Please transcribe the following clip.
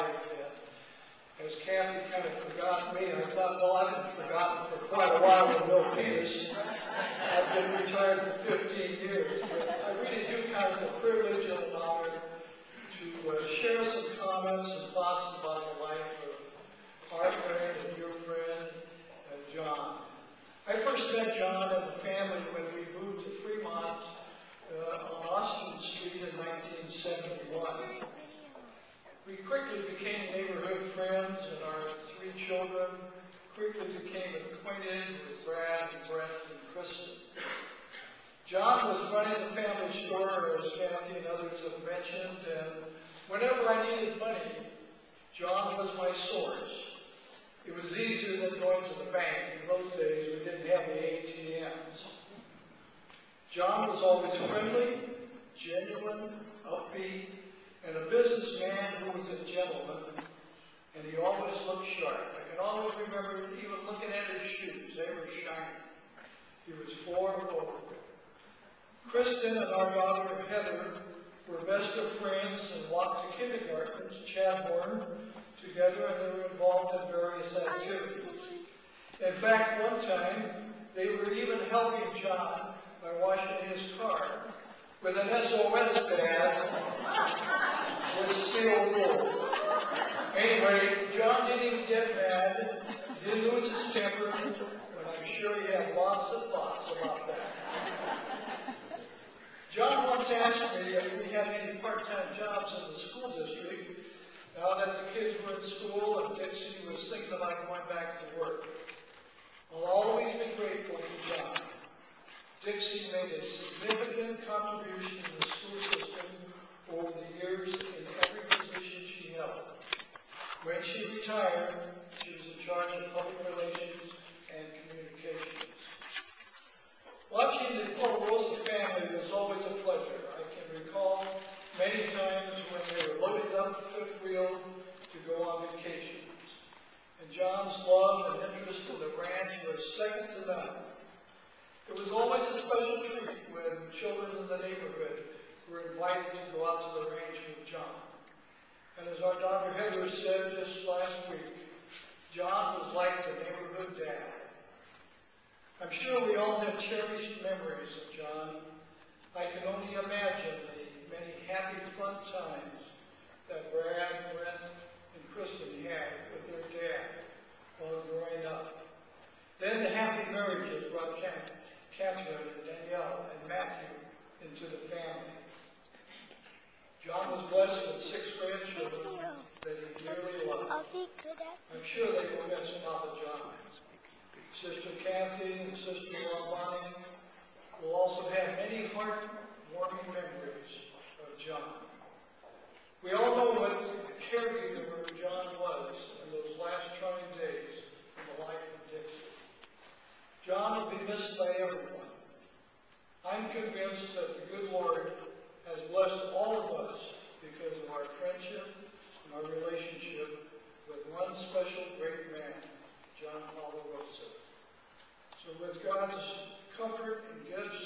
life. And as Kathy kind of forgot me, I thought, well, I've been forgotten for quite a while with Bill Peters. I've been retired for 15 years. But I really do count it a privilege and an honor to share some comments and thoughts about the life of our friend and your friend, John. I first met John and the family when we moved to Fremont on Austin Street in 1971. We quickly became neighborhood friends, and our 3 children quickly became acquainted with Brad, Brett, and Kristen. John was running the family store, as Kathy and others have mentioned, and whenever I needed money, John was my source. It was easier than going to the bank. In those days, we didn't have the ATMs. John was always friendly, genuine, upbeat, and a businessman who was a gentleman, and he always looked sharp. I can always remember even looking at his shoes. They were shiny. He was 4 over. Kristen and our daughter Heather were best of friends and walked to kindergarten to Chadbourne together, and they were involved in various activities. In fact, one time, they were even helping John by washing his car with an SOS pad with steel wool. Anyway, John didn't even get mad, didn't lose his temper, but I'm sure he had lots of thoughts about that. John once asked me if we had any part-time jobs in the school district now that the kids were in school and Dixie was thinking about going back to work. I'll always be grateful to John. Dixie made a significant contribution to the school system over the years in every position she held. When she retired, she was in charge of public relations and communications. Watching the Rosa family was always a pleasure. I can recall many times when they were loading up the fifth wheel to go on vacations. And John's love and interest in the ranch was second to none. It was always a special treat when children in the neighborhood were invited to go out to the ranch with John. And as our daughter Heather said just last week, John was like the neighborhood dad. I'm sure we all have cherished memories of John. I can only imagine the many happy fun times that Brad, Brent, and Kristen had with their dad while growing up. Then the happy marriages brought Catherine and Danielle and Matthew into the family. John was blessed with 6 grandchildren that he dearly loved. I'm sure they will miss Papa John. Sister Kathy and Sister-in-law Bonnie will also have many heart-warming memories of John. We all know what a caregiver John was in those last trying days in the life of Dixie. John will be missed by everyone. I'm convinced that the good Lord has blessed all of us because of our friendship and our relationship with one special great man, John Rosa. So with God's comfort and gifts